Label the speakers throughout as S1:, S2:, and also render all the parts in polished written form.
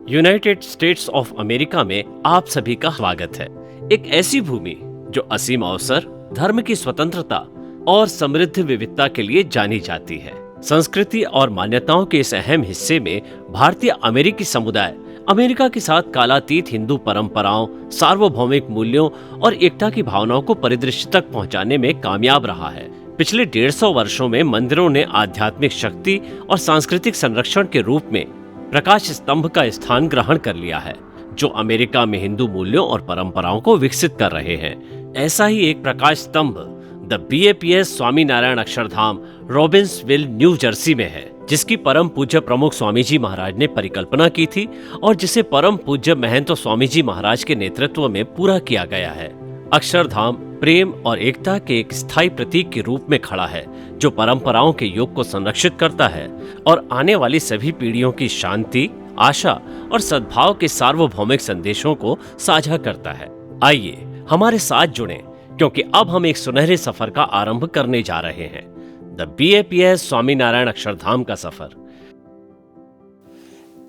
S1: United states of America में आप सभी का स्वागत है। एक ऐसी भूमि जो असीम अवसर, धर्म की स्वतंत्रता और समृद्ध विविधता के लिए जानी जाती है। संस्कृति और मान्यताओं के इस अहम हिस्से में भारतीय अमेरिकी समुदाय अमेरिका के साथ कालातीत हिंदू परंपराओं, सार्वभौमिक मूल्यों और एकता की भावनाओं को परिदृश्य तक पहुंचाने में कामयाब रहा है। पिछले 150 वर्षों में मंदिरों ने आध्यात्मिक शक्ति और सांस्कृतिक संरक्षण के रूप में प्रकाश स्तंभ का स्थान ग्रहण कर लिया है, जो अमेरिका में हिंदू मूल्यों और परंपराओं को विकसित कर रहे हैं। ऐसा ही एक प्रकाश स्तंभ the BAPS Swaminarayan Akshardham Robbinsville, New Jersey में है, जिसकी परम पूज्य प्रमुख स्वामी जी महाराज ने परिकल्पना की थी और जिसे परम पूज्य महंत स्वामी जी महाराज के नेतृत्व में पूरा किया गया है। अक्षरधाम प्रेम और एकता के एक स्थायी प्रतीक के रूप में खड़ा है, जो परंपराओं के योग को संरक्षित करता है और आने वाली सभी पीढ़ियों की शांति, आशा और सद्भाव के सार्वभौमिक संदेशों को साझा करता है। आइए हमारे साथ जुड़ें, क्योंकि अब हम एक सुनहरे सफर का आरंभ करने जा रहे हैं, द BAPS स्वामीनारायण अक्षरधाम का सफर।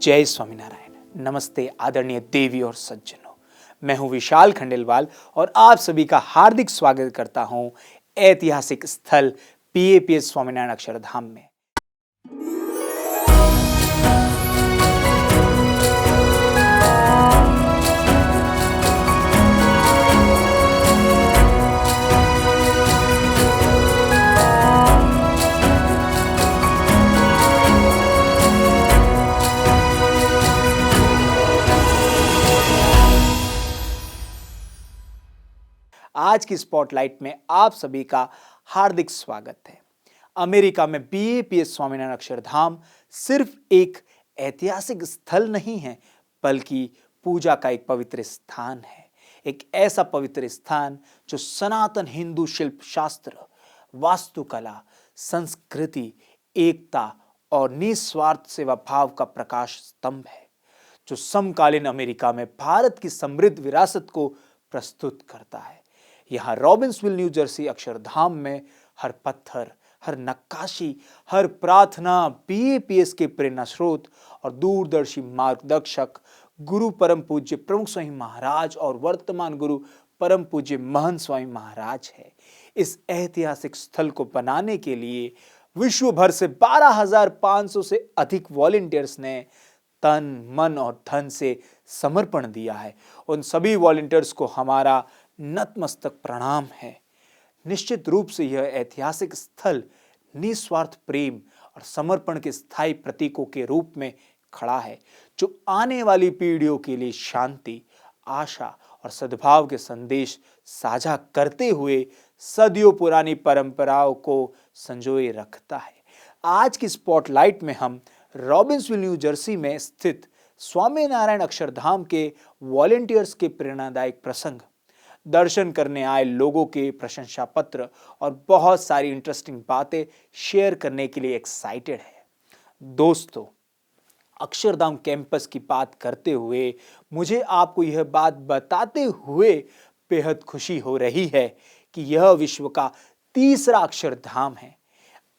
S2: जय स्वामीनारायण। नमस्ते आदरणीय देवी और सज्जनों, मैं हूं विशाल खंडेलवाल और आप सभी का हार्दिक स्वागत करता हूं ऐतिहासिक स्थल BAPS स्वामीनारायण अक्षरधाम में। आज की स्पॉटलाइट में आप सभी का हार्दिक स्वागत है। अमेरिका में BAPS स्वामीनारायण अक्षरधाम सिर्फ एक ऐतिहासिक स्थल नहीं है, बल्कि पूजा का एक पवित्र स्थान है। एक ऐसा पवित्र स्थान जो सनातन हिंदू शिल्प शास्त्र, वास्तुकला, संस्कृति, एकता और निस्वार्थ सेवा भाव का प्रकाश स्तंभ है, जो समकालीन अमेरिका में भारत की समृद्ध विरासत को प्रस्तुत करता है। यहाँ रॉबिन्सविल, न्यू जर्सी अक्षरधाम में हर पत्थर, हर नक्काशी, हर प्रार्थना BAPS के प्रेरणा स्रोत और दूरदर्शी मार्गदर्शक गुरु परम पूज्य प्रमुख स्वामी महाराज और वर्तमान गुरु परम पूज्य महंत स्वामी महाराज है। इस ऐतिहासिक स्थल को बनाने के लिए विश्व भर से 12,500 से अधिक वॉलंटियर्स ने तन, मन और धन से समर्पण दिया है। उन सभी वॉलंटियर्स को हमारा नतमस्तक प्रणाम है। निश्चित रूप से यह ऐतिहासिक स्थल निस्वार्थ प्रेम और समर्पण के स्थायी प्रतीकों के रूप में खड़ा है, जो आने वाली पीढ़ियों के लिए शांति, आशा और सद्भाव के संदेश साझा करते हुए सदियों पुरानी परंपराओं को संजोए रखता है। आज की स्पॉटलाइट में हम रॉबिन्सविल, न्यू जर्सी में स्थित स्वामीनारायण अक्षरधाम के वॉलंटियर्स के प्रेरणादायक प्रसंग, दर्शन करने आए लोगों के प्रशंसा पत्र और बहुत सारी इंटरेस्टिंग बातें शेयर करने के लिए एक्साइटेड है। दोस्तों, अक्षरधाम कैंपस की बात करते हुए मुझे आपको यह बात बताते हुए बेहद खुशी हो रही है कि यह विश्व का तीसरा अक्षरधाम है।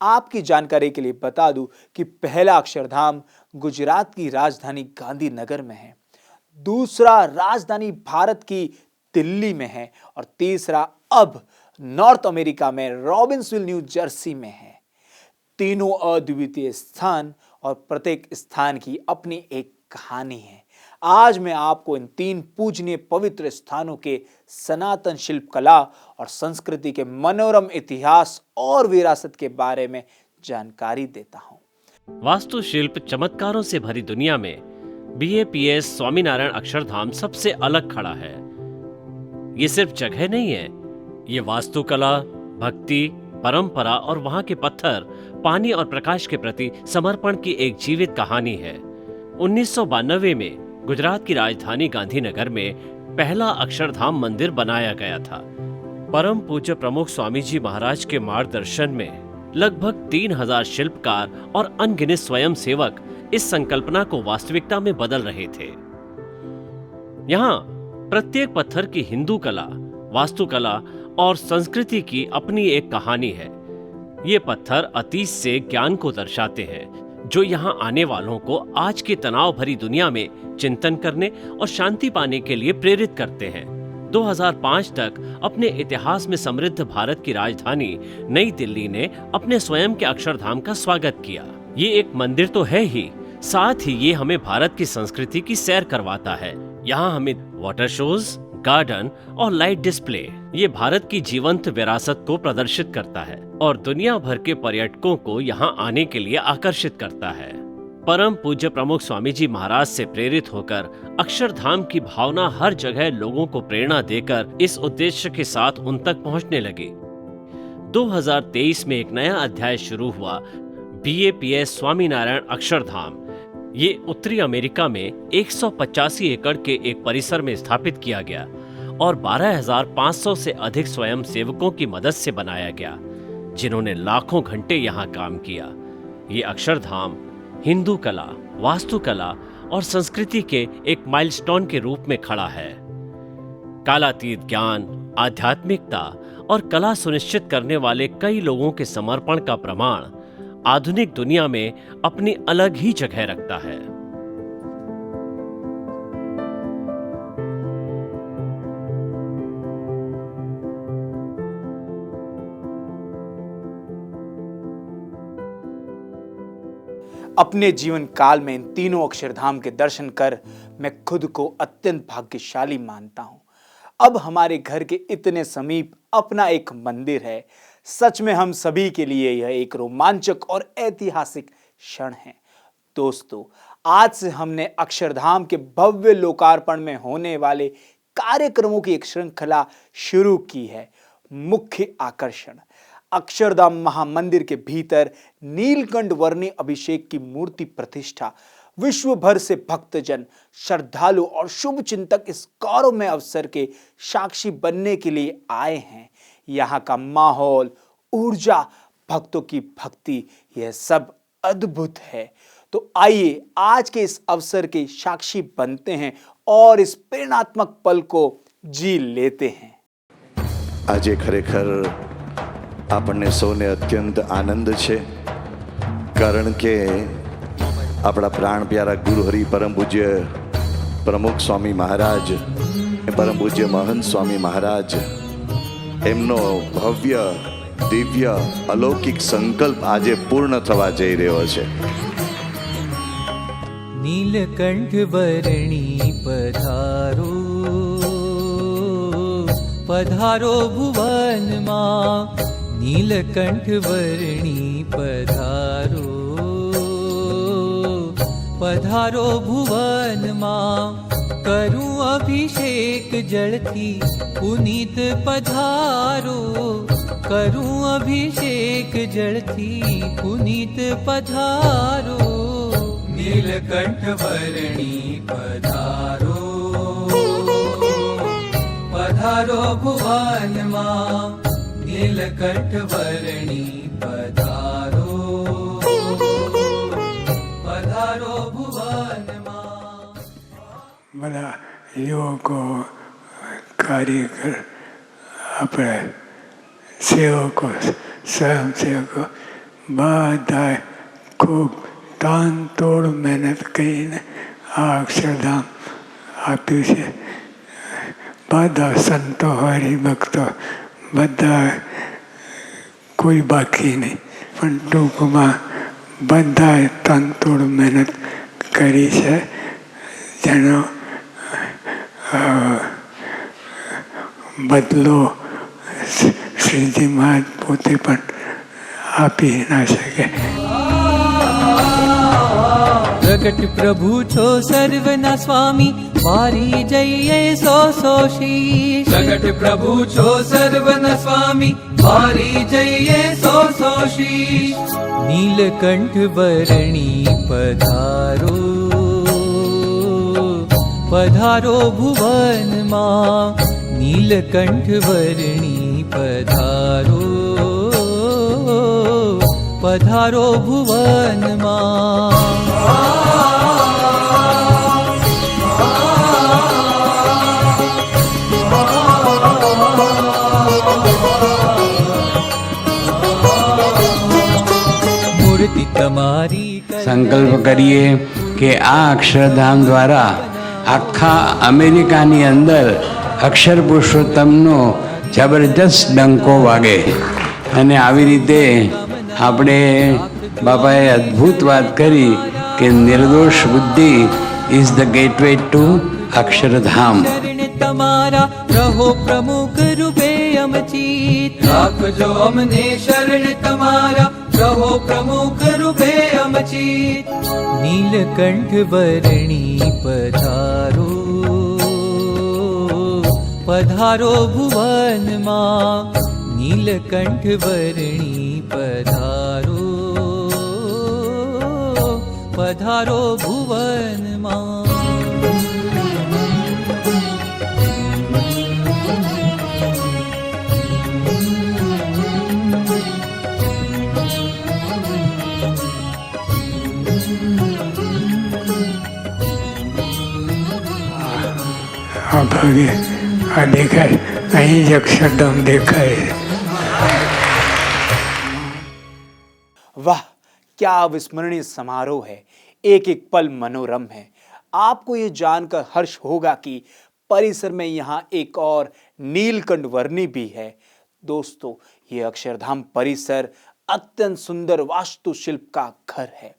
S2: आपकी जानकारी के लिए बता दूं कि पहला अक्षरधाम गुजरात की राजधानी गांधीनगर में है, दूसरा राजधानी भारत की दिल्ली में है और तीसरा अब नॉर्थ अमेरिका में रॉबिन्सविल, न्यू जर्सी में है। तीनों अद्वितीय स्थान और प्रत्येक स्थान की अपनी एक कहानी है। आज मैं आपको इन तीन पूजनीय पवित्र स्थानों के सनातन शिल्प कला और संस्कृति के मनोरम इतिहास और विरासत के बारे में जानकारी देता हूं।
S1: वास्तुशिल्प चमत्कारों से भरी दुनिया में BAPS स्वामीनारायण अक्षरधाम सबसे अलग खड़ा है। ये सिर्फ जगह नहीं है, ये वास्तुकला, भक्ति, परंपरा और वहां के पत्थर, पानी और प्रकाश के प्रति समर्पण की एक जीवित कहानी है। 1992 में गुजरात की राजधानी गांधीनगर में पहला अक्षरधाम मंदिर बनाया गया था। परम पूज्य प्रमुख स्वामी जी महाराज के मार्गदर्शन में लगभग 3,000 शिल्पकार और अनगिनत स्वयं सेवक इस संकल्पना को वास्तविकता में बदल रहे थे। यहाँ प्रत्येक पत्थर की हिंदू कला, वास्तुकला और संस्कृति की अपनी एक कहानी है। ये पत्थर अतीत से ज्ञान को दर्शाते हैं, जो यहाँ आने वालों को आज की तनाव भरी दुनिया में चिंतन करने और शांति पाने के लिए प्रेरित करते हैं। 2005 तक अपने इतिहास में समृद्ध भारत की राजधानी नई दिल्ली ने अपने स्वयं के अक्षरधाम का स्वागत किया। ये एक मंदिर तो है ही, साथ ही ये हमें भारत की संस्कृति की सैर करवाता है। यहाँ हमें वाटर शोज, गार्डन और लाइट डिस्प्ले ये भारत की जीवंत विरासत को प्रदर्शित करता है और दुनिया भर के पर्यटकों को यहाँ आने के लिए आकर्षित करता है। परम पूज्य प्रमुख स्वामी जी महाराज से प्रेरित होकर अक्षरधाम की भावना हर जगह लोगों को प्रेरणा देकर इस उद्देश्य के साथ उन तक पहुँचने लगी। 2023 में एक नया अध्याय शुरू हुआ, BAPS स्वामीनारायण अक्षरधाम। ये उत्तरी अमेरिका में 185 एकड़ के एक परिसर में स्थापित किया गया और 12,500 से अधिक स्वयं सेवकों की मदद से बनाया गया, जिन्होंने लाखों घंटे यहाँ काम किया। ये अक्षरधाम हिंदू कला, वास्तुकला और संस्कृति के एक माइलस्टोन के रूप में खड़ा है। कालातीत ज्ञान, आध्यात्मिकता और कला सुनिश्चित करने वाले कई लोगों के समर्पण का प्रमाण आधुनिक दुनिया में अपनी अलग ही जगह रखता है।
S2: अपने जीवन काल में इन तीनों अक्षरधाम के दर्शन कर मैं खुद को अत्यंत भाग्यशाली मानता हूं। अब हमारे घर के इतने समीप अपना एक मंदिर है। सच में हम सभी के लिए यह एक रोमांचक और ऐतिहासिक क्षण है। दोस्तों, आज से हमने अक्षरधाम के भव्य लोकार्पण में होने वाले कार्यक्रमों की एक श्रृंखला शुरू की है। मुख्य आकर्षण अक्षरधाम महामंदिर के भीतर नीलकंठ वर्णी अभिषेक की मूर्ति प्रतिष्ठा। विश्व भर से भक्तजन, श्रद्धालु और शुभ चिंतक इस गौरवमय अवसर के साक्षी बनने के लिए आए हैं। यहाँ का माहौल, ऊर्जा, भक्तों की भक्ति, यह सब अद्भुत है। तो आइए आज के इस अवसर के साक्षी बनते हैं और इस प्रेरणात्मक पल को जी लेते हैं।
S3: આજે ખરેખર આપણને સૌને અત્યંત આનંદ છે, કારણ કે આપણા પ્રાણ પ્યારા ગુરુહરિ પરમ પૂજ્ય પ્રમુખ સ્વામી મહારાજ, પરમ પૂજ્ય મહંત સ્વામી મહારાજ, એમનો ભવ્ય દિવ્ય અલૌકિક સંકલ્પ આજે પૂર્ણ થવા જઈ રહ્યો છે।
S4: નીલકંઠ વર્ણી પધારો, पधारो भुवन मां। नीलकंठ वर्णी पधारो, पधारो भुवन मां। करूं अभिषेक जलती पुनीत पधारो, करूं अभिषेक जलती पुनीत पधारो। नीलकंठ वर्णी पधारो, पधारो भुवन मां। नीलकंठ वर्णी पधारो, पधारो भुवन मां।
S5: બધા યુવકો, કાર્યકર, આપણે સેવકો, સ્વયંસેવકો બધાએ ખૂબ તાનતોડ મહેનત કરીને આ અક્ષરધામ આપ્યું છે। બધા સંતો, હરિભક્તો બધા, કોઈ બાકી નહીં, પણ ટૂંકમાં બધાએ તનતોડ મહેનત કરી છે, જેનો બદલો શ્રીજી મહારાજ પોતે પણ આપી ના શકે।
S4: प्रगट प्रभु छो सर्वना स्वामी, वारी जइए सो सो शीश। प्रगट प्रभु छो सर्वना स्वामी, वारी जइए सो सो शीश। नीलकंठ वर्णी पधारो, पधारो भुवन मां। नीलकंठ वर्णी पधारो, पधारो भुवन मां। मूर्ति तमारी
S5: સંકલ્પ કરીએ કે આ અક્ષરધામ દ્વારા આખા અમેરિકાની અંદર અક્ષર પુરુષોત્તમનો જબરજસ્ત ડંકો વાગે. અને આવી રીતે આપણે બાપાએ અદ્ભુત વાત કરી કે નિર્દોષ બુદ્ધિ is the gateway two Akshardham.
S4: શરણ તમારા રહો પ્રમુખ રૂપે અમચિત રાખજો અમને શરણ તમારા રહો પ્રમુખ રૂપે અમચિત. નીલકંઠ વર્ણી પધારો પધારો ભુવનમાં નીલકંઠ વર્ણી પધારો પધારો ભુવનમાં.
S5: આ ભાગે આ દેખાય, અહીં જ અક્ષરધામ દેખાય.
S2: वाह, क्या अविस्मरणीय समारोह है। एक एक पल मनोरम है। आपको ये जानकर हर्ष होगा कि परिसर में यहाँ एक और नीलकंठ वर्णी भी है। दोस्तों, ये अक्षरधाम परिसर अत्यंत सुंदर वास्तुशिल्प का घर है।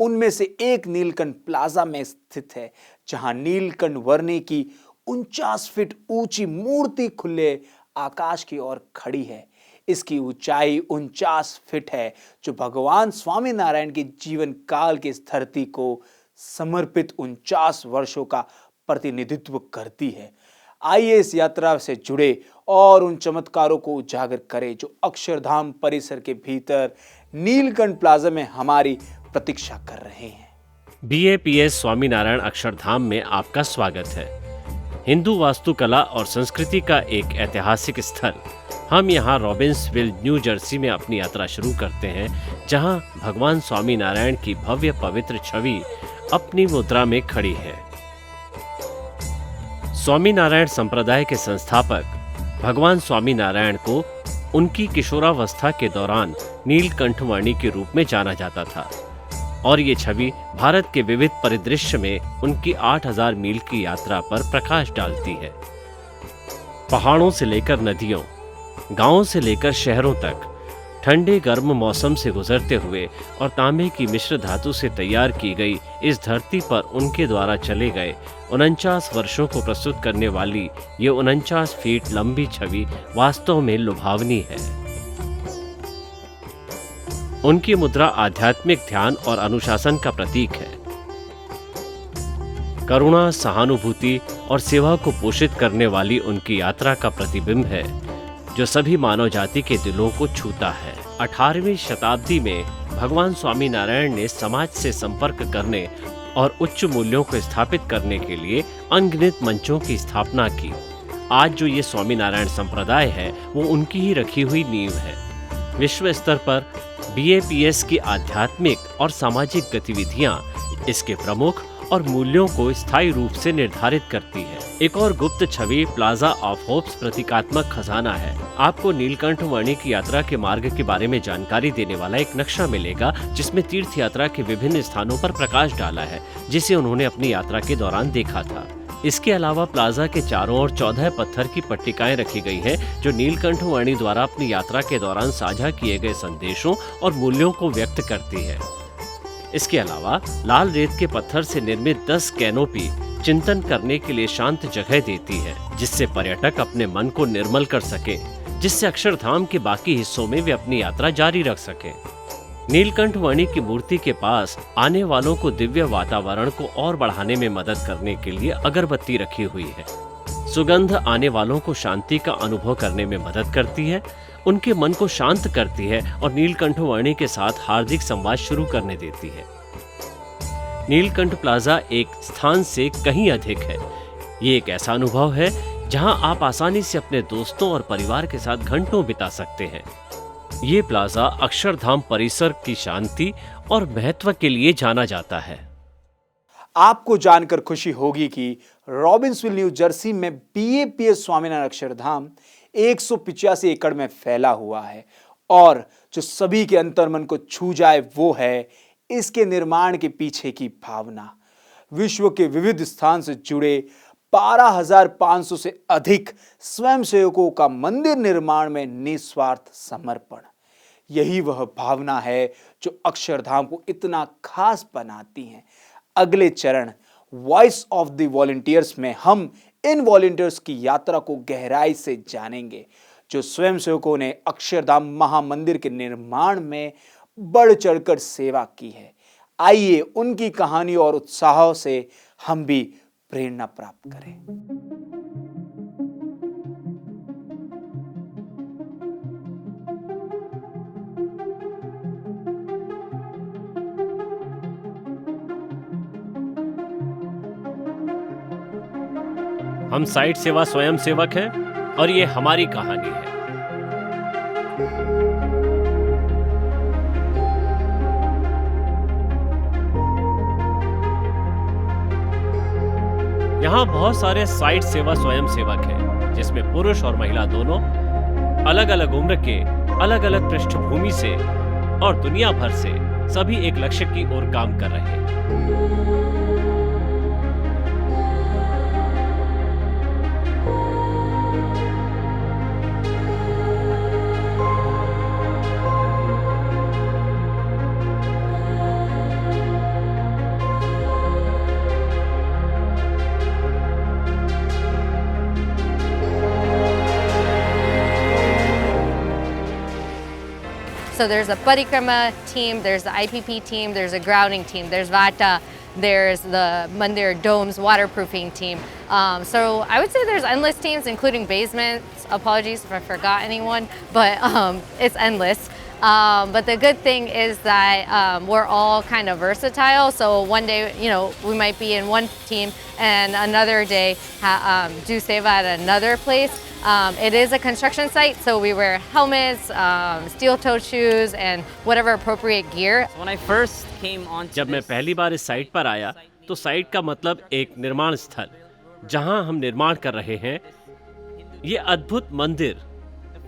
S2: उनमें से एक नीलकंठ प्लाजा में स्थित है, जहां नीलकंठ वर्णी की 49 फीट ऊंची मूर्ति खुले आकाश की ओर खड़ी है। इसकी ऊंचाई 49 फीट है, जो भगवान स्वामीनारायण के जीवन काल की इस धरती को समर्पित 49 वर्षों का प्रतिनिधित्व करती है। आइए इस यात्रा से जुड़े और उन चमत्कारों को उजागर करें जो अक्षरधाम परिसर के भीतर नीलकंठ प्लाजा में हमारी प्रतीक्षा कर रहे हैं।
S1: BAPS स्वामीनारायण अक्षरधाम में आपका स्वागत है। हिंदू वास्तुकला और संस्कृति का एक ऐतिहासिक स्थल। हम यहाँ रॉबिन्सविल, न्यू जर्सी में अपनी यात्रा शुरू करते हैं, जहाँ भगवान स्वामीनारायण की भव्य पवित्र छवि अपनी मुद्रा में खड़ी है। स्वामीनारायण संप्रदाय के संस्थापक भगवान स्वामीनारायण को उनकी किशोरावस्था के दौरान नीलकंठवर्णी के रूप में जाना जाता था, और ये छवि भारत के विविध परिदृश्य में उनकी 8000 मील की यात्रा पर प्रकाश डालती है। पहाड़ों से लेकर नदियों, गांवों से लेकर शहरों तक, ठंडे गर्म मौसम से गुजरते हुए और तांबे की मिश्र धातु से तैयार की गई इस धरती पर उनके द्वारा चले गए 49 वर्षों को प्रस्तुत करने वाली ये 49 फीट लंबी छवि वास्तव में लुभावनी है। उनकी मुद्रा आध्यात्मिक ध्यान और अनुशासन का प्रतीक है। करुणा, सहानुभूति और सेवा को पोषित करने वाली उनकी यात्रा का प्रतिबिंब है, जो सभी मानव जाति के दिलों को छूता है। 18वीं शताब्दी में भगवान स्वामीनारायण ने समाज से संपर्क करने और उच्च मूल्यों को स्थापित करने के लिए अनगिनत मंचों की स्थापना की। आज जो ये स्वामीनारायण संप्रदाय है, वो उनकी ही रखी हुई नींव है। विश्व स्तर पर BAPS की आध्यात्मिक और सामाजिक गतिविधियां इसके प्रमुख और मूल्यों को स्थायी रूप से निर्धारित करती है। एक और गुप्त छवि प्लाजा ऑफ होप्स प्रतीकात्मक खजाना है। आपको नीलकंठवर्णी की यात्रा के मार्ग के बारे में जानकारी देने वाला एक नक्शा मिलेगा, जिसमें तीर्थ यात्रा के विभिन्न स्थानों पर प्रकाश डाला है, जिसे उन्होंने अपनी यात्रा के दौरान देखा था। इसके अलावा प्लाजा के चारों ओर 14 पत्थर की पट्टिकाएं रखी गई हैं, जो नीलकंठवर्णी द्वारा अपनी यात्रा के दौरान साझा किए गए संदेशों और मूल्यों को व्यक्त करती है। इसके अलावा लाल रेत के पत्थर से निर्मित 10 कैनोपी चिंतन करने के लिए शांत जगह देती है, जिससे पर्यटक अपने मन को निर्मल कर सके, जिससे अक्षरधाम के बाकी हिस्सों में वे अपनी यात्रा जारी रख सकें। नीलकंठवर्णी की मूर्ति के पास आने वालों को दिव्य वातावरण को और बढ़ाने में मदद करने के लिए अगरबत्ती रखी हुई है। सुगंध आने वालों को शांति का अनुभव करने में मदद करती है, उनके मन को शांत करती है और नीलकंठवर्णी के साथ हार्दिक संवाद शुरू करने देती है। नीलकंठ प्लाजा एक स्थान से कहीं अधिक है। ये एक ऐसा अनुभव है जहां आप आसानी से अपने दोस्तों और परिवार के साथ घंटों बिता सकते हैं। ये प्लाजा अक्षरधाम परिसर की शांति और महत्व के लिए जाना जाता है।
S2: आपको जानकर खुशी होगी कि रॉबिन्सविल, न्यू जर्सी में BAPS स्वामीनारायण अक्षरधाम 185 एकड़ में फैला हुआ है, और जो सभी के अंतर्मन को छू जाए वो है इसके निर्माण के पीछे की भावना, विश्व के विविध स्थान से जुड़े 12,500 से अधिक स्वयंसेवकों का मंदिर निर्माण में निस्वार्थ समर्पण, यही वह भावना है जो अक्षरधाम को इतना खास बनाती है। अगले चरण वॉइस ऑफ द वॉलंटियर्स में हम इन वॉलंटियर्स की यात्रा को गहराई से जानेंगे, जो स्वयंसेवकों ने अक्षरधाम महामंदिर के निर्माण में बढ़ चढ़कर सेवा की है। आइए उनकी कहानी और उत्साह से हम भी प्रेरणा प्राप्त करें।
S1: हम साइट सेवा स्वयं सेवक हैं और ये हमारी कहानी है। यहाँ बहुत सारे साइट सेवा स्वयं सेवक हैं, जिसमें पुरुष और महिला दोनों अलग अलग उम्र के, अलग अलग पृष्ठभूमि से और दुनिया भर से सभी एक लक्ष्य की ओर काम कर रहे हैं।
S6: So there's a Parikrama team, there's the IPP team, there's a grounding team, there's Vata, there's the Mandir Domes waterproofing team. So I would say there's endless teams, including basements. Apologies if I forgot anyone, but it's endless. But the good thing is that we're all kind of versatile. So one day, we might be in one team, and another day do seva at another place. It is a construction site, so we wear helmets, steel-toed shoes, and whatever appropriate gear.
S7: When I first came on,
S1: जब मैं पहली बार इस site पर आया तो site का मतलब एक निर्माण स्थल, जहां हम निर्माण कर रहे हैं ये अद्भुत मंदिर,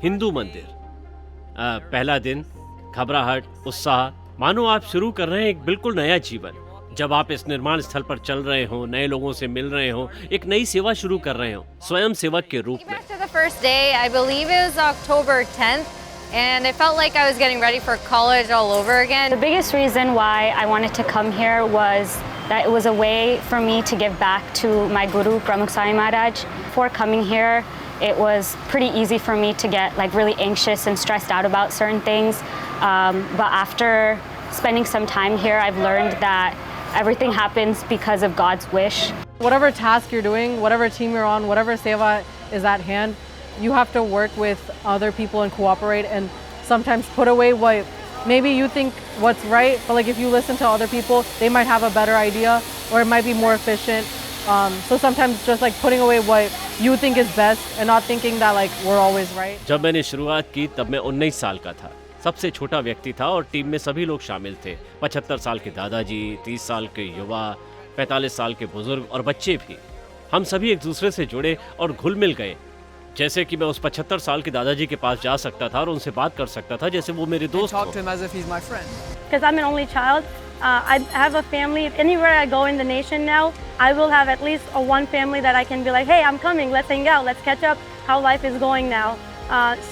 S1: हिंदू मंदिर। पहला दिन, घबराहट, उत्साह, मानो आप शुरू कर रहे हैं एक बिल्कुल नया जीवन। जब आप इस निर्माण स्थल पर चल रहे हो, नए लोगों से मिल रहे हो, एक नई सेवा शुरू कर रहे हो स्वयं सेवक के रूप में।
S6: After the first day, I believe it was October 10th, and it felt like I was getting ready for college all over again.
S8: The biggest reason why I wanted to come here was that it was a way for me to give back to my guru, Pramukh Swami Maharaj. Before coming here, it was pretty easy for me to get really anxious and stressed out about certain things. But after spending some time here, I've learned that everything happens because of God's wish.
S9: Whatever task you're doing, whatever team you're on, whatever seva is at hand, you have to work with other people and cooperate, and sometimes put away what maybe you think what's right, but if you listen to other people, they might have a better idea, or it might be more efficient. So sometimes just putting away what you think is best and not thinking that we're always right.
S1: जब मैंने शुरुआत की तब मैं 19 साल का था, सबसे छोटा व्यक्ति था और टीम में सभी लोग शामिल थे। 75 साल के दादाजी, 30 साल के युवा, 45 साल के बुजुर्ग और बच्चे भी। हम सभी एक दूसरे से जुड़े और घुल मिल गए। जैसे कि मैं उस 75 साल के दादाजी के पास जा सकता था और उनसे बात कर सकता था जैसे वो मेरे दोस्त
S7: talk to
S1: हो।
S7: him as if he's my friend.
S10: Because I'm an only child, I have a family. Anywhere I go in the nation now, I will have at least one family that I can be like, hey, I'm coming, let's hang out, let's catch up how life is going now.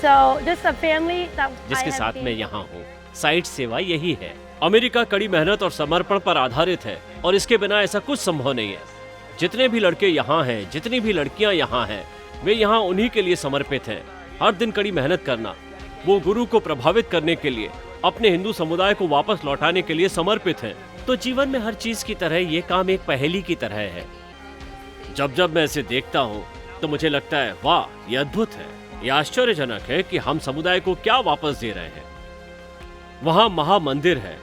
S10: So just a family that
S1: जिसके साथ मैं यहाँ हूँ। Site सेवा यही है। America कड़ी मेहनत और समर्पण पर आधारित है और इसके बिना ऐसा कुछ संभव नहीं है। जितने भी लड़के यहाँ हैं, जितनी भी लड़कियाँ यहाँ हैं, वे यहाँ उन्हीं के लिए समर्पित हैं। हर दिन कड़ी मेहनत करना, वो गुरु को प्रभावित करने के लिए, अपने हिंदू समुदाय को वापस लौटाने के लिए समर्पित हैं। तो जीवन में हर चीज की तरह ये काम एक पहेली की तरह है। जब जब मैं इसे देखता हूँ तो मुझे लगता है वाह, ये अद्भुत है, ये आश्चर्यजनक है कि हम समुदाय को क्या वापस दे रहे हैं। वहाँ महामंदिर है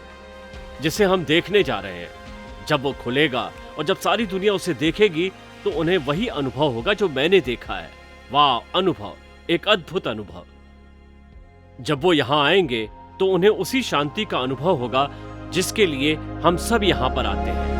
S1: जिसे हम देखने जा रहे हैं। जब वो खुलेगा और जब सारी दुनिया उसे देखेगी तो उन्हें वही अनुभव होगा जो मैंने देखा है। वाह, अनुभव, एक अद्भुत अनुभव। जब वो यहाँ आएंगे तो उन्हें उसी शांति का अनुभव होगा जिसके लिए हम सब यहाँ पर आते हैं।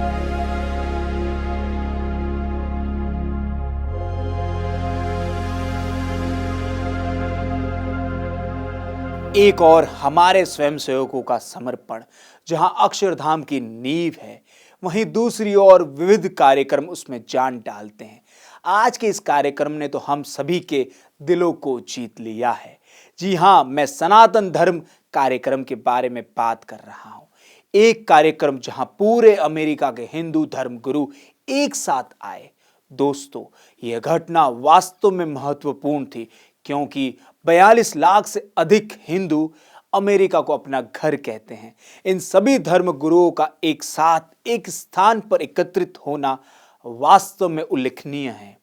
S2: एक और हमारे स्वयंसेवकों का समर्पण जहां अक्षरधाम की नींव है, वहीं दूसरी ओर विविध कार्यक्रम उसमें जान डालते हैं। आज के इस कार्यक्रम ने तो हम सभी के दिलों को जीत लिया है। जी हां, मैं सनातन धर्म कार्यक्रम के बारे में बात कर रहा हूं। एक कार्यक्रम जहां पूरे अमेरिका के हिंदू धर्म गुरु एक साथ आए। दोस्तों, यह घटना वास्तव में महत्वपूर्ण थी, क्योंकि 42 लाख से अधिक हिंदू अमेरिका को अपना घर कहते हैं। इन सभी धर्म गुरुओं का एक साथ एक स्थान पर एकत्रित होना वास्तव में उल्लेखनीय है।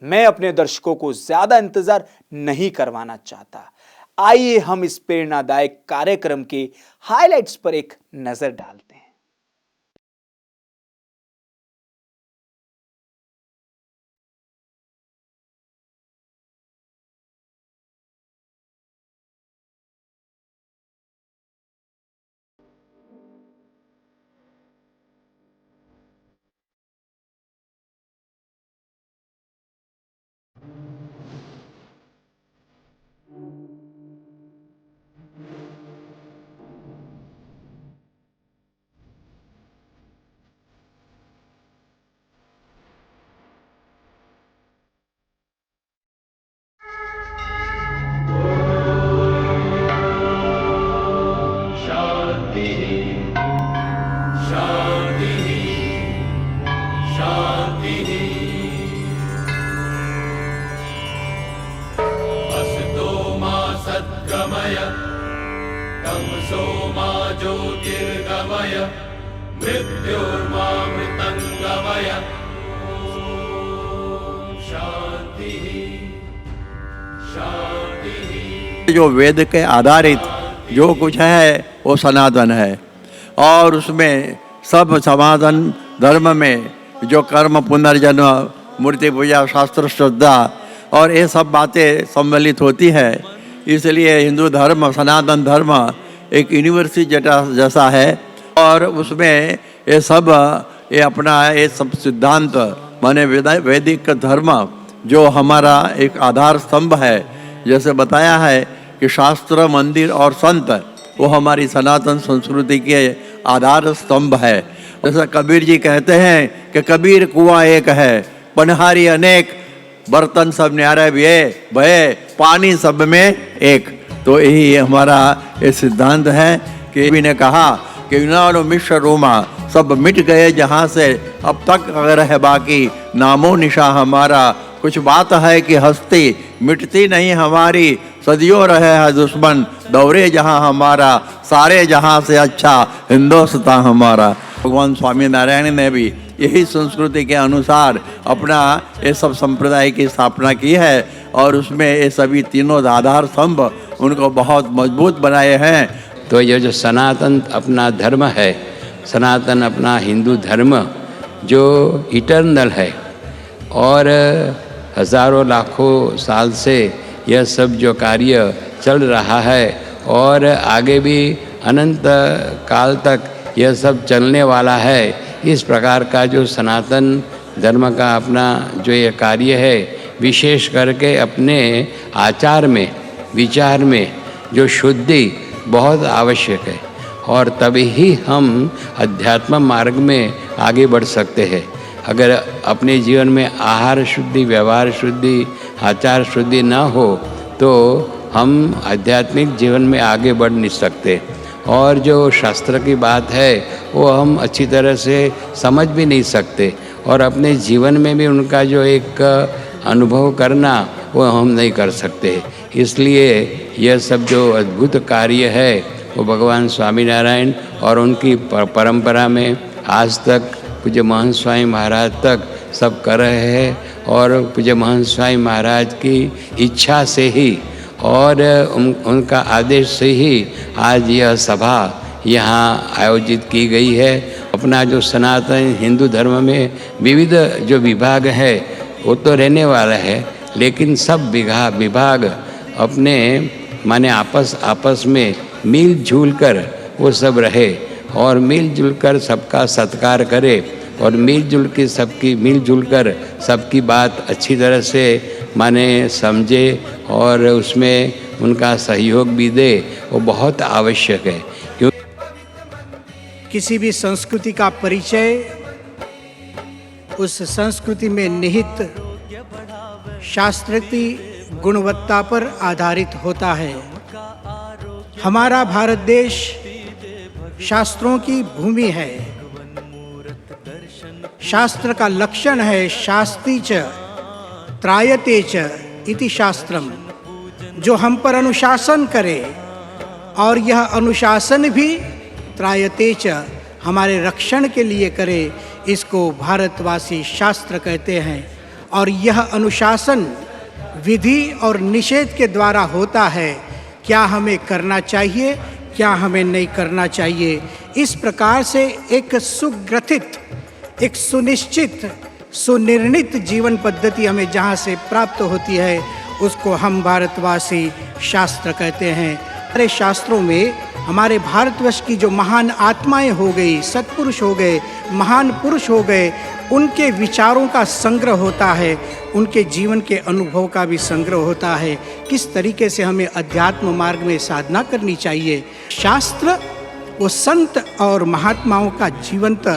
S2: मैं अपने दर्शकों को ज्यादा इंतजार नहीं करवाना चाहता। आइए हम इस प्रेरणादायक कार्यक्रम के हाइलाइट्स पर एक नजर डालते हैं।
S11: जो वेद के आधारित जो कुछ है वो सनातन है, और उसमें सब सनातन धर्म में जो कर्म, पुनर्जन्म, मूर्ति पूजा, शास्त्र श्रद्धा और ये सब बातें सम्मिलित होती है। इसलिए हिंदू धर्म, सनातन धर्म एक यूनिवर्सिटी जैसा है, और उसमें ये सब ये अपना ये सब सिद्धांत माने वैदिक धर्म जो हमारा एक आधार स्तंभ है। जैसे बताया है कि शास्त्र, मंदिर और संत वो हमारी सनातन संस्कृति के आधार स्तंभ है। जैसा कबीर जी कहते हैं कि कबीर कुआं एक है, पनहारी अनेक, बर्तन सब न्यारे भये, पानी सब में एक। तो यही हमारा ये सिद्धांत है कि भी ने कहा कि यूनानो मिश्र रोमा सब मिट गए जहाँ से, अब तक अगर है बाकी नामो निशा हमारा। कुछ बात है कि हस्ती मिटती नहीं हमारी, सदियों रहे है दुश्मन दौरे जहाँ हमारा, सारे जहाँ से अच्छा हिंदुस्तान हमारा। भगवान स्वामी नारायण ने भी यही संस्कृति के अनुसार अपना ये सब संप्रदाय की स्थापना की है, और उसमें ये सभी तीनों आधार स्तंभ उनको बहुत मजबूत बनाए हैं।
S5: तो ये जो सनातन अपना धर्म है, सनातन अपना हिंदू धर्म जो इटर्नल है, और हज़ारों लाखों साल से यह सब जो कार्य चल रहा है, और आगे भी अनंत काल तक यह सब चलने वाला है। इस प्रकार का जो सनातन धर्म का अपना जो ये कार्य है, विशेष करके अपने आचार में, विचार में जो शुद्धि बहुत आवश्यक है, और तभी ही हम अध्यात्म मार्ग में आगे बढ़ सकते हैं। अगर अपने जीवन में आहार शुद्धि, व्यवहार शुद्धि, आचार शुद्धि न हो तो हम आध्यात्मिक जीवन में आगे बढ़ नहीं सकते, और जो शास्त्र की बात है वो हम अच्छी तरह से समझ भी नहीं सकते, और अपने जीवन में भी उनका जो एक अनुभव करना वो हम नहीं कर सकते। इसलिए यह सब जो अद्भुत कार्य है वो भगवान स्वामीनारायण और उनकी परंपरा में आज तक पूज्य महंत स्वामी महाराज तक सब कर रहे हैं, और पूज्य महंत स्वामी महाराज की इच्छा से ही और उनका आदेश से ही आज यह सभा यहाँ आयोजित की गई है। अपना जो सनातन हिंदू धर्म में विविध जो विभाग है वो तो रहने वाला है, लेकिन सब विभाग अपने माने आपस में मिलजुल कर वो सब रहे, और मिलजुल कर सबका सत्कार करे, और मिलजुल कर सबकी बात अच्छी तरह से माने समझे, और उसमें उनका सहयोग भी दे, वो बहुत आवश्यक है। क्यों
S12: किसी भी संस्कृति का परिचय उस संस्कृति में निहित शास्त्रीय गुणवत्ता पर आधारित होता है। हमारा भारत देश शास्त्रों की भूमि है। शास्त्र का लक्षण है शास्ति च त्रायते च इति शास्त्रम, जो हम पर अनुशासन करे और यह अनुशासन भी त्रायते च हमारे रक्षण के लिए करे, इसको भारतवासी शास्त्र कहते हैं। और यह अनुशासन विधि और निषेध के द्वारा होता है। क्या हमें करना चाहिए, क्या हमें नहीं करना चाहिए, इस प्रकार से एक सुग्रथित, एक सुनिश्चित, सुनिर्णित जीवन पद्धति हमें जहाँ से प्राप्त होती है, उसको हम भारतवासी शास्त्र कहते हैं। हमारे शास्त्रों में हमारे भारतवर्ष की जो महान आत्माएं हो गई, सत्पुरुष हो गए, महान पुरुष हो गए, उनके विचारों का संग्रह होता है, उनके जीवन के अनुभव का भी संग्रह होता है। किस तरीके से हमें अध्यात्म मार्ग में साधना करनी चाहिए। शास्त्र वो संत और महात्माओं का जीवंत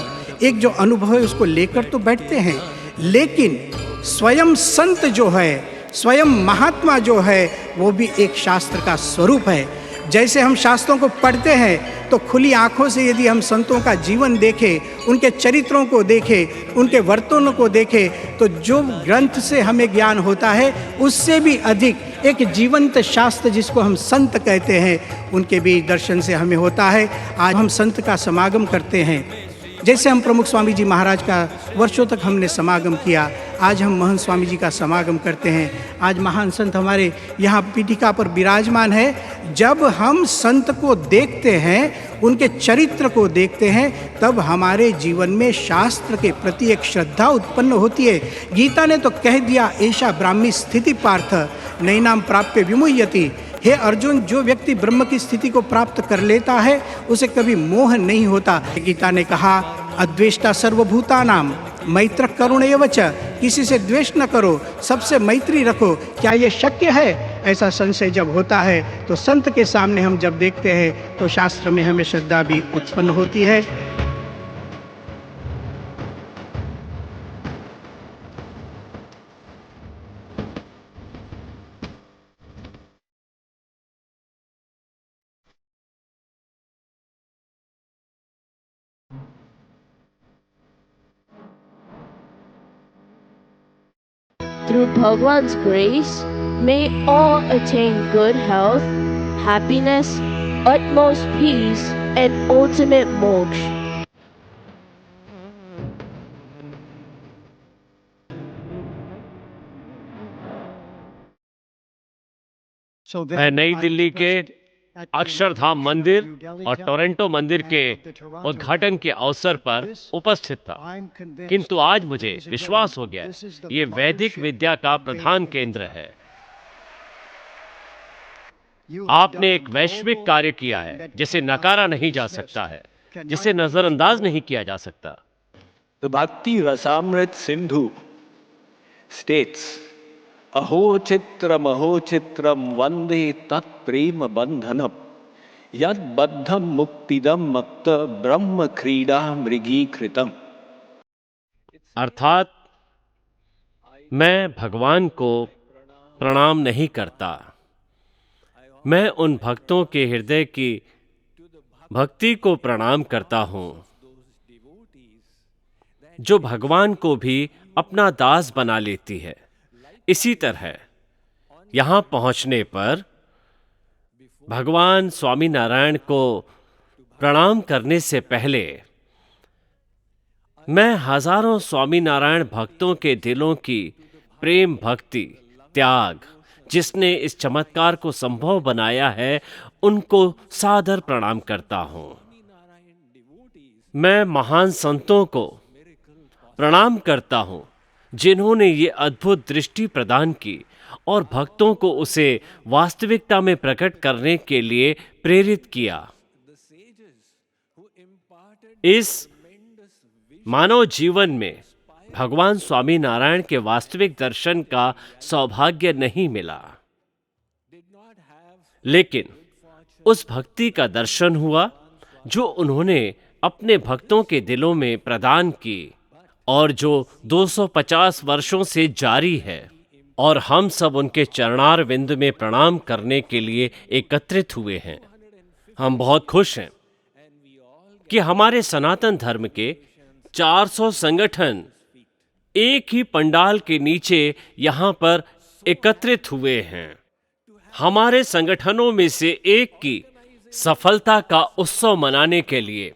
S12: एक जो अनुभव है उसको लेकर तो बैठते हैं, लेकिन स्वयं संत जो है, स्वयं महात्मा जो है, वो भी एक शास्त्र का स्वरूप है। जैसे हम शास्त्रों को पढ़ते हैं तो खुली आंखों से यदि हम संतों का जीवन देखें, उनके चरित्रों को देखें, उनके वर्तनों को देखें, तो जो ग्रंथ से हमें ज्ञान होता है उससे भी अधिक एक जीवंत शास्त्र जिसको हम संत कहते हैं, उनके भी दर्शन से हमें होता है। आज हम संत का समागम करते हैं, जैसे हम प्रमुख स्वामी जी महाराज का वर्षों तक हमने समागम किया, आज हम महंत स्वामी जी का समागम करते हैं। आज महान संत हमारे यहाँ पीठिका पर विराजमान है। जब हम संत को देखते हैं, उनके चरित्र को देखते हैं, तब हमारे जीवन में शास्त्र के प्रति एक श्रद्धा उत्पन्न होती है। गीता ने तो कह दिया, ऐशा ब्राह्मी स्थिति पार्थ नैनाम प्राप्य विमुह्यति। हे अर्जुन, जो व्यक्ति ब्रह्म की स्थिति को प्राप्त कर लेता है उसे कभी मोह नहीं होता। गीता ने कहा, अद्वेष्टा सर्वभूतानाम मैत्र करुण एव च, किसी से द्वेष न करो, सबसे मैत्री रखो। क्या ये शक्य है? ऐसा संशय जब होता है तो संत के सामने हम जब देखते हैं तो शास्त्र में हमें श्रद्धा भी उत्पन्न होती है।
S13: Through Bhagwan's grace, may all attain good health, happiness, utmost peace, and ultimate moksha.
S1: मैं नई दिल्ली के अक्षरधाम मंदिर और टोरंटो मंदिर के उद्घाटन के अवसर पर उपस्थित था, किंतु आज मुझे विश्वास हो गया ये वैदिक विद्या का प्रधान केंद्र है। आपने एक वैश्विक कार्य किया है जिसे नकारा नहीं जा सकता है, जिसे नजरअंदाज नहीं किया जा सकता।
S14: The Bhakti Rasamrit Sindhu states, अहो चित्रम वंदे तत्प्रेम बंधनम यद बद्धम मुक्तिदम मक्त ब्रह्म क्रीडा मृगीकृतम।
S1: अर्थात मैं भगवान को प्रणाम नहीं करता, मैं उन भक्तों के हृदय की भक्ति को प्रणाम करता हूं जो भगवान को भी अपना दास बना लेती है। इसी तरह यहां पहुंचने पर भगवान स्वामीनारायण को प्रणाम करने से पहले मैं हजारों स्वामीनारायण भक्तों के दिलों की प्रेम भक्ति त्याग, जिसने इस चमत्कार को संभव बनाया है, उनको सादर प्रणाम करता हूं। मैं महान संतों को प्रणाम करता हूं जिन्होंने ये अद्भुत दृष्टि प्रदान की और भक्तों को उसे वास्तविकता में प्रकट करने के लिए प्रेरित किया। इस मानव जीवन में भगवान स्वामीनारायण के वास्तविक दर्शन का सौभाग्य नहीं मिला। लेकिन उस भक्ति का दर्शन हुआ जो उन्होंने अपने भक्तों के दिलों में प्रदान की और जो 250 वर्षों से जारी है, और हम सब उनके चरणार विंद में प्रणाम करने के लिए एकत्रित हुए हैं। हम बहुत खुश हैं कि हमारे सनातन धर्म के 400 संगठन एक ही पंडाल के नीचे यहाँ पर एकत्रित हुए हैं। हमारे संगठनों में से एक की सफलता का उत्सव मनाने के लिए,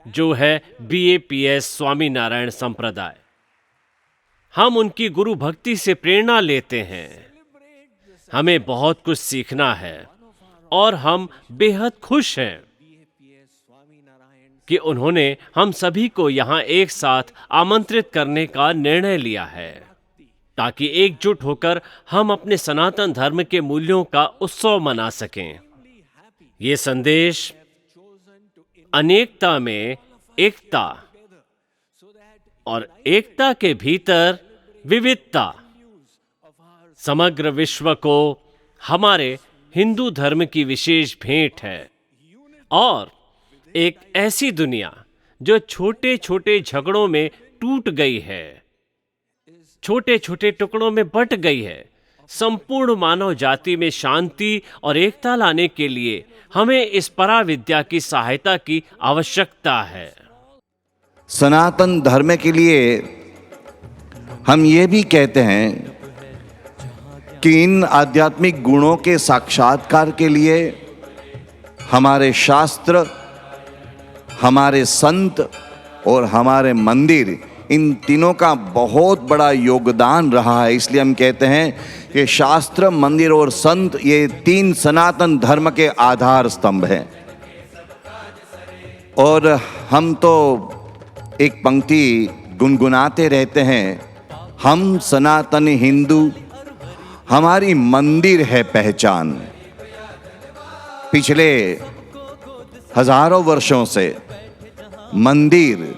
S1: जो है BAPS स्वामीनारायण संप्रदाय। हम उनकी गुरु भक्ति से प्रेरणा लेते हैं। हमें बहुत कुछ सीखना है और हम बेहद खुश हैं कि उन्होंने हम सभी को यहाँ एक साथ आमंत्रित करने का निर्णय लिया है, ताकि एकजुट होकर हम अपने सनातन धर्म के मूल्यों का उत्सव मना सकें। ये संदेश अनेकता में एकता और एकता के भीतर विविधता समग्र विश्व को हमारे हिंदू धर्म की विशेष भेंट है, और एक ऐसी दुनिया जो छोटे छोटे झगड़ों में टूट गई है, छोटे छोटे टुकड़ों में बट गई है, संपूर्ण मानव जाति में शांति और एकता लाने के लिए हमें इस पराविद्या की सहायता की आवश्यकता है।
S3: सनातन धर्म के लिए हम ये भी कहते हैं कि इन आध्यात्मिक गुणों के साक्षात्कार के लिए हमारे शास्त्र, हमारे संत और हमारे मंदिर, इन तीनों का बहुत बड़ा योगदान रहा है। इसलिए हम कहते हैं कि शास्त्र, मंदिर और संत, ये तीन सनातन धर्म के आधार स्तंभ हैं। और हम तो एक पंक्ति गुनगुनाते रहते हैं, हम सनातन हिंदू, हमारी मंदिर है पहचान। पिछले हजारों वर्षों से मंदिर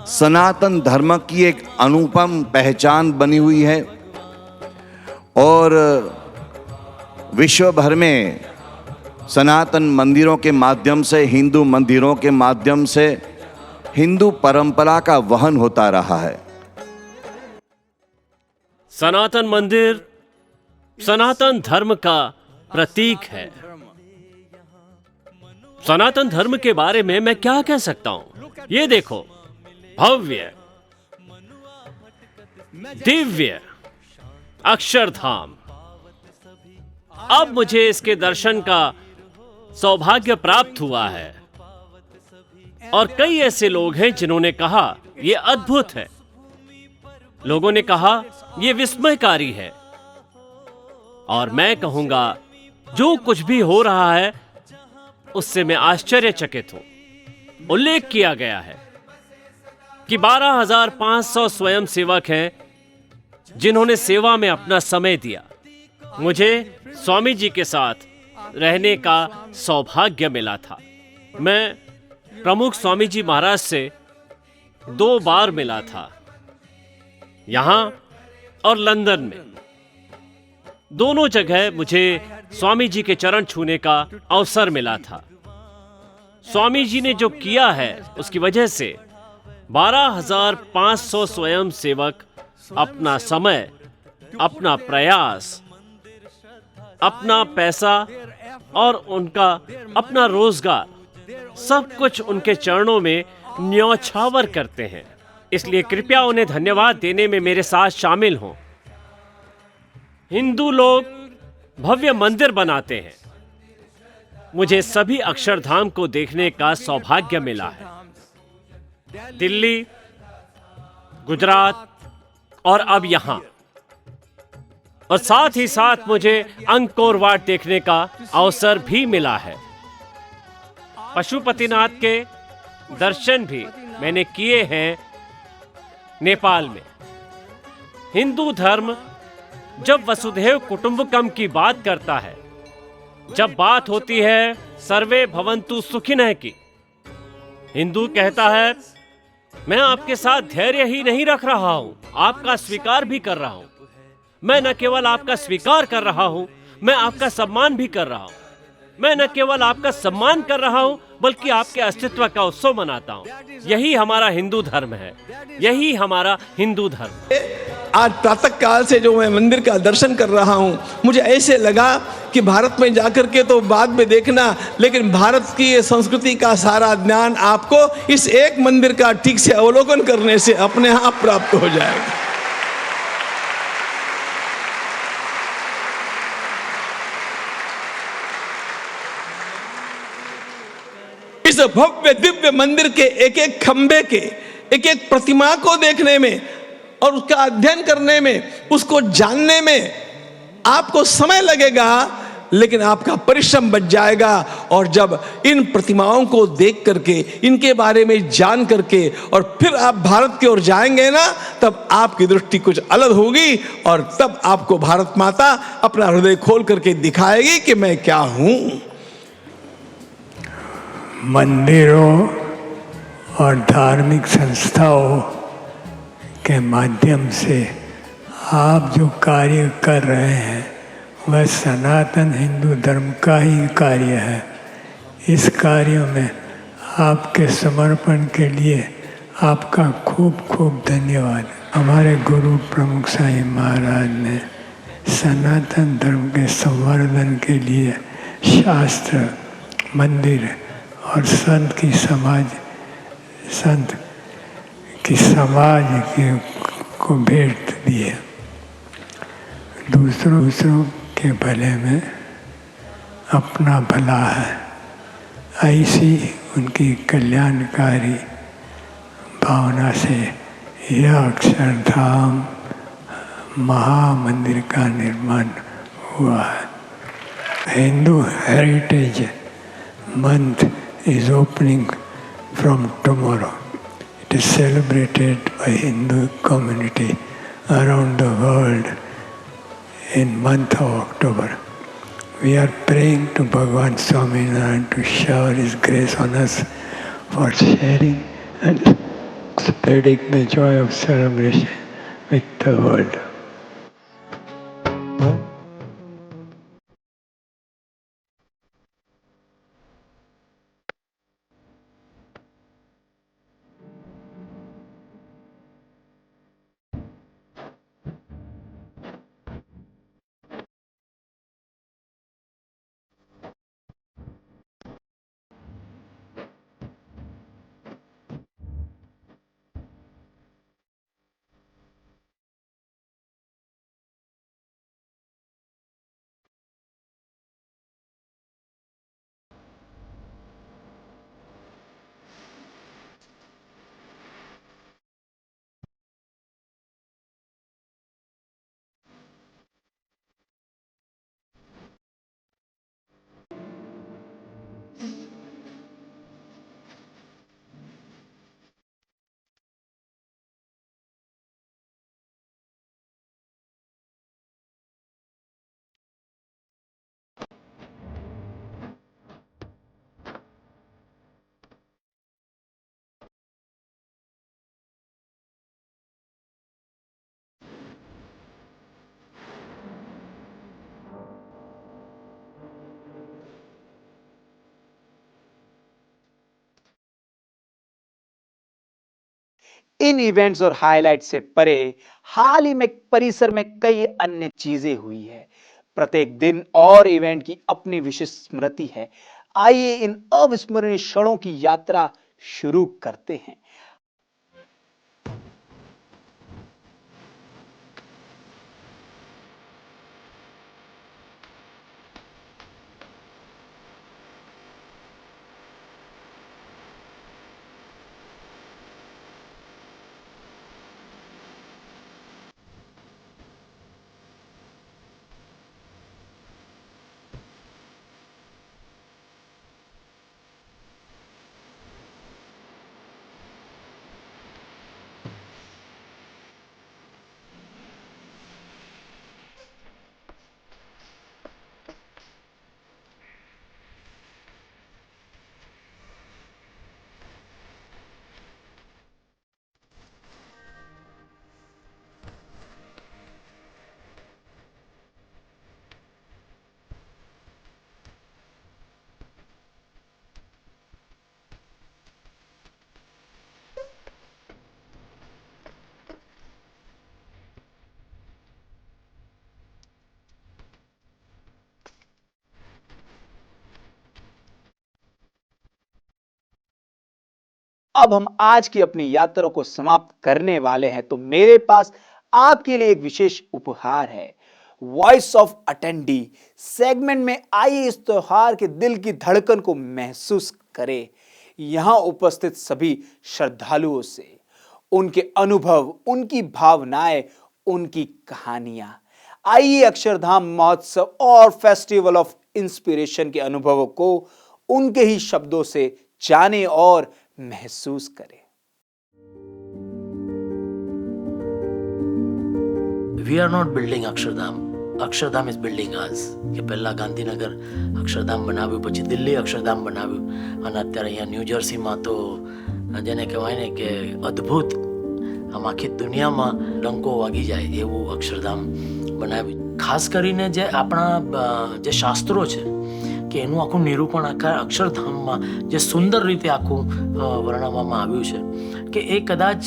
S3: सनातन धर्म की एक अनुपम पहचान बनी हुई है, और विश्व भर में सनातन मंदिरों के माध्यम से, हिंदू मंदिरों के माध्यम से हिंदू परंपरा का वहन होता रहा है।
S1: सनातन मंदिर सनातन धर्म का प्रतीक है। सनातन धर्म के बारे में मैं क्या कह सकता हूं? ये देखो, भव्य, दिव्य अक्षरधाम। अब मुझे इसके दर्शन का सौभाग्य प्राप्त हुआ है, और कई ऐसे लोग हैं जिन्होंने कहा यह अद्भुत है, लोगों ने कहा यह विस्मयकारी है, और मैं कहूंगा जो कुछ भी हो रहा है उससे मैं आश्चर्यचकित हूं। उल्लेख किया गया है कि 12,500 स्वयं सेवक हैं जिन्होंने सेवा में अपना समय दिया। मुझे स्वामी जी के साथ रहने का सौभाग्य मिला था। मैं प्रमुख स्वामी जी महाराज से 2 बार मिला था, यहां और लंदन में। दोनों जगह मुझे स्वामी जी के चरण छूने का अवसर मिला था। स्वामी जी ने जो किया है उसकी वजह से 12,500 स्वयं सेवक अपना समय, अपना प्रयास, अपना पैसा और उनका अपना रोजगार, सब कुछ उनके चरणों में न्यौछावर करते हैं। इसलिए कृपया उन्हें धन्यवाद देने में मेरे साथ शामिल हों। हिंदू लोग भव्य मंदिर बनाते हैं। मुझे सभी अक्षरधाम को देखने का सौभाग्य मिला है। दिल्ली, गुजरात और अब यहां, और साथ ही साथ मुझे अंकोर वाट देखने का अवसर भी मिला है। पशुपतिनाथ के दर्शन भी मैंने किए हैं नेपाल में। हिंदू धर्म जब वसुधैव कुटुंबकम की बात करता है, जब बात होती है सर्वे भवन्तु सुखिनः की, हिंदू कहता है मैं आपके साथ धैर्य ही नहीं रख रहा हूं, आपका स्वीकार भी कर रहा हूं। मैं न केवल आपका स्वीकार कर रहा हूं, मैं आपका सम्मान भी कर रहा हूं। मैं न केवल आपका सम्मान कर रहा हूँ बल्कि आपके अस्तित्व का उत्सव मनाता हूँ। यही हमारा हिंदू धर्म है, यही हमारा हिंदू धर्म।
S15: आज प्रातः काल से जो मैं मंदिर का दर्शन कर रहा हूँ, मुझे ऐसे लगा कि भारत में जाकर के तो बाद में देखना, लेकिन भारत की संस्कृति का सारा ज्ञान आपको इस एक मंदिर का ठीक से अवलोकन करने से अपने आप प्राप्त हो जाएगा। इस भव्य दिव्य मंदिर के एक एक खंबे के एक एक प्रतिमा को देखने में और उसका अध्ययन करने में, उसको जानने में आपको समय लगेगा, लेकिन आपका परिश्रम बच जाएगा। और जब इन प्रतिमाओं को देख करके, इनके बारे में जान करके और फिर आप भारत की ओर जाएंगे ना, तब आपकी दृष्टि कुछ अलग होगी और तब आपको भारत माता अपना हृदय खोल करके दिखाएगी कि मैं क्या हूं।
S16: मंदिरों और धार्मिक संस्थाओं के माध्यम से आप जो कार्य कर रहे हैं वह सनातन हिंदू धर्म का ही कार्य है। इस कार्य में आपके समर्पण के लिए आपका खूब खूब धन्यवाद। हमारे गुरु प्रमुख साईं महाराज ने सनातन धर्म के संवर्धन के लिए शास्त्र, मंदिर और संत की समाज को भेंट दिए। दूसरों के भले में अपना भला है, ऐसी उनकी कल्याणकारी भावना से यह अक्षरधाम महामंदिर का निर्माण हुआ है। Hindu heritage month is opening from tomorrow. It is celebrated by Hindu community around the world in month of October. We are praying to Bhagavan Swaminarayan to shower His grace on us for sharing and spreading the joy of celebration with the world.
S2: In events और highlight से परे हाल ही में परिसर में कई अन्य चीजें हुई है। प्रत्येक दिन और इवेंट की अपनी विशिष्ट स्मृति है। आइए इन अविस्मरणीय क्षणों की यात्रा शुरू करते हैं। अब हम आज की अपनी यात्रा को समाप्त करने वाले हैं, तो मेरे पास आपके लिए एक विशेष उपहार है। वॉइस ऑफ अटेंडी सेगमेंट में आइए इस त्योहार के दिल की धड़कन को महसूस करें, यहां उपस्थित सभी श्रद्धालुओं से, उनके अनुभव, उनकी भावनाएं, उनकी कहानियां। आइए अक्षरधाम महोत्सव और फेस्टिवल ऑफ इंस्पिरेशन के अनुभवों को उनके ही शब्दों से जानें और महसूस करें।
S17: We are not building Akshardham. Akshardham is building us. કે પહેલા ગાંધીનગર અક્ષરધામ બનાવ્યું, પછી દિલ્હી અક્ષરધામ બનાવ્યું, અને અત્યારે અહીંયા ન્યૂ જર્સીમાં તો જેને કહેવાય ને કે અદ્ભુત, આમ આખી દુનિયામાં ડંકો વાગી જાય એવું અક્ષરધામ બનાવ્યું. ખાસ કરીને જે આપણા જે શાસ્ત્રો છે કે એનું આખું નિરૂપણ આખા અક્ષરધામમાં જે સુંદર રીતે આખું વર્ણવવામાં આવ્યું છે કે એ કદાચ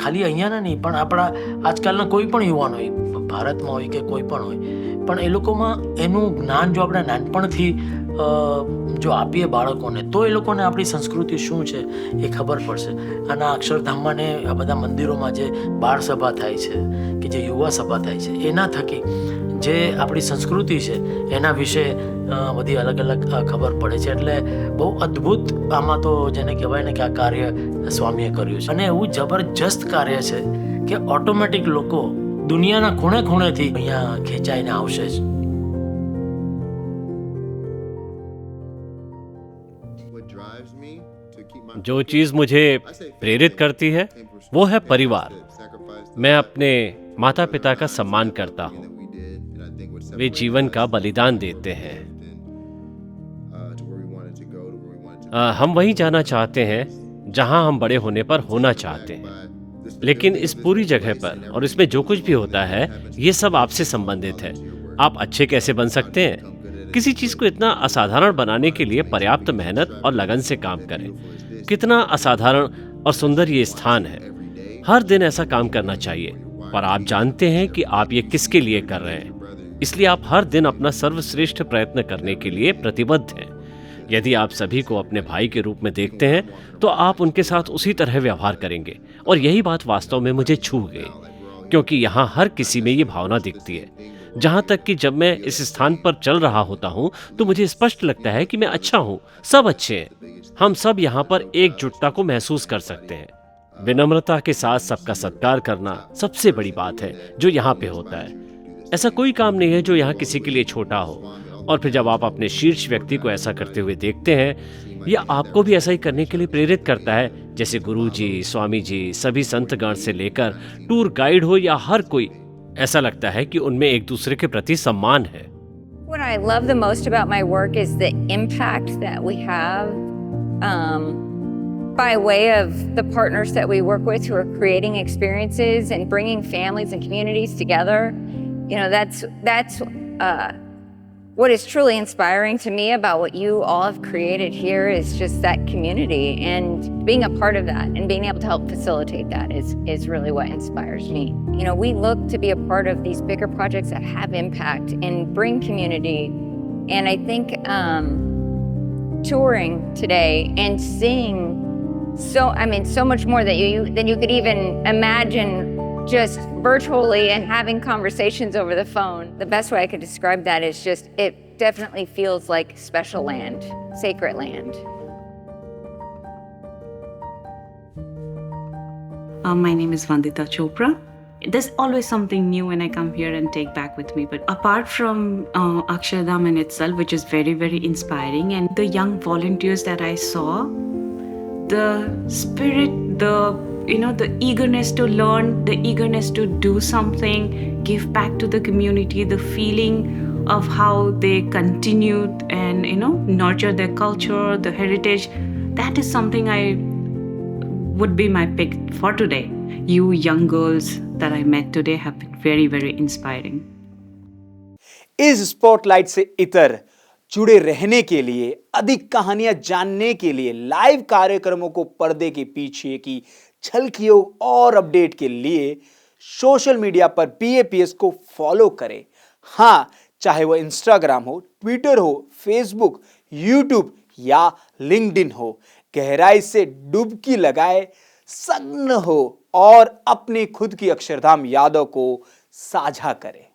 S17: ખાલી અહીંયાના નહીં પણ આપણા આજકાલના કોઈ પણ યુવાન હોય, ભારતમાં હોય કે કોઈ પણ હોય, પણ એ લોકોમાં એનું જ્ઞાન જો આપણે નાનપણથી જો આપીએ બાળકોને તો એ લોકોને આપણી સંસ્કૃતિ શું છે એ ખબર પડશે. અને આ અક્ષરધામમાં ને આ બધા મંદિરોમાં જે બાળ સભા થાય છે કે જે યુવા સભા થાય છે એના થકી જે આપણી સંસ્કૃતિ છે એના વિશે બધી અલગ અલગ ખબર પડે છે. એટલે બહુ અદ્ભુત આમાં તો જેને કહેવાય ને કે આ કાર્ય સ્વામીએ કર્યું છે, અને એવું જબરજસ્ત કાર્ય છે કે ઓટોમેટિક લોકો દુનિયાના ખૂણે ખૂણેથી અહીંયા ખેંચાઈને આવશે જ.
S1: जो चीज़ मुझे प्रेरित करती है वो है परिवार। मैं अपने माता पिता का सम्मान करता हूँ, वे जीवन का बलिदान देते हैं। हम वहीं जाना चाहते हैं जहां हम बड़े होने पर होना चाहते हैं, लेकिन इस पूरी जगह पर और इसमें जो कुछ भी होता है ये सब आपसे संबंधित है। आप अच्छे कैसे बन सकते हैं? किसी चीज को इतना असाधारण बनाने के लिए पर्याप्त मेहनत और लगन से काम करें। कितना असाधारण और सुंदर ये स्थान है, हर दिन ऐसा काम करना चाहिए। पर आप जानते हैं कि आप ये किसके लिए कर रहे हैं, इसलिए आप हर दिन अपना सर्वश्रेष्ठ प्रयत्न करने के लिए प्रतिबद्ध हैं। यदि आप सभी को अपने भाई के रूप में देखते हैं तो आप उनके साथ उसी तरह व्यवहार करेंगे। और यही बात वास्तव में मुझे छू गई, क्योंकि यहाँ हर किसी में ये भावना दिखती है। जहाँ तक कि जब मैं इस स्थान पर चल रहा होता हूँ तो मुझे स्पष्ट लगता है कि मैं अच्छा हूँ, सब अच्छे हैं। हम सब यहाँ पर एकजुटता को महसूस कर सकते हैं। विनम्रता के साथ सबका सत्कार करना सबसे बड़ी बात है जो यहाँ पे होता है। ऐसा कोई काम नहीं है जो यहाँ किसी के लिए छोटा हो। और फिर जब आप अपने शीर्ष व्यक्ति को ऐसा करते हुए देखते हैं, यह आपको भी ऐसा ही करने के लिए प्रेरित करता है। जैसे गुरु जी, स्वामी जी, सभी संतगण से लेकर टूर गाइड हो या हर कोई, ऐसा लगता है कि उनमें एक दूसरे के प्रति सम्मान है।
S18: What I love the most about my work is the impact that we have by way of the partners that we work with who are creating experiences and bringing families and communities together. You know, that's what is truly inspiring to me about what you all have created here is just that community, and being a part of that and being able to help facilitate that is really what inspires me. You know, we look to be a part of these bigger projects that have impact and bring community. And I think touring today and seeing so much more than you could even imagine just virtually and having conversations over the phone. The best way I could describe that is just, it definitely feels like special land, sacred land.
S19: My name is Vandita Chopra. There's always something new when I come here and take back with me. But apart from Akshardham in itself, which is very, very inspiring, and the young volunteers that I saw, the spirit, the eagerness to learn, the eagerness to do something, give back to the community, the feeling of how they continued and, nurture their culture, the heritage, that is something I would be my pick for today. You young girls that I met today have been very, very inspiring.
S2: इस spotlight से इतर जुड़े रहने के लिए, अधिक कहानियां जानने के लिए, लाइव कार्यक्रमों को पर्दे के पीछे की झलकियों और अपडेट के लिए सोशल मीडिया पर BAPS को फॉलो करें। हाँ, चाहे वो इंस्टाग्राम हो, ट्विटर हो, फेसबुक, यूट्यूब या लिंक्डइन हो, गहराई से डुबकी लगाए, संलग्न हो और अपनी खुद की अक्षरधाम यादों को साझा करें।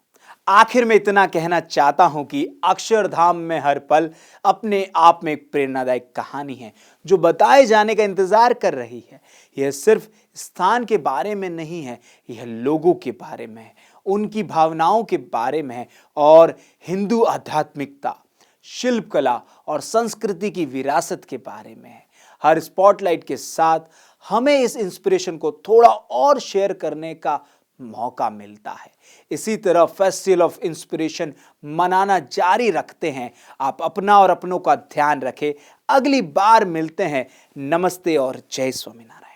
S2: आखिर में इतना कहना चाहता हूं कि अक्षरधाम में हर पल अपने आप में एक प्रेरणादायक कहानी है जो बताए जाने का इंतजार कर रही है। यह सिर्फ स्थान के बारे में नहीं है, यह लोगों के बारे में है, उनकी भावनाओं के बारे में है और हिंदू आध्यात्मिकता, शिल्पकला और संस्कृति की विरासत के बारे में है। हर स्पॉटलाइट के साथ हमें इस इंस्पिरेशन को थोड़ा और शेयर करने का मौका मिलता है। इसी तरह फेस्टिवल ऑफ इंस्पिरेशन मनाना जारी रखते हैं। आप अपना और अपनों का ध्यान रखें। अगली बार मिलते हैं। नमस्ते और जय स्वामीनारायण।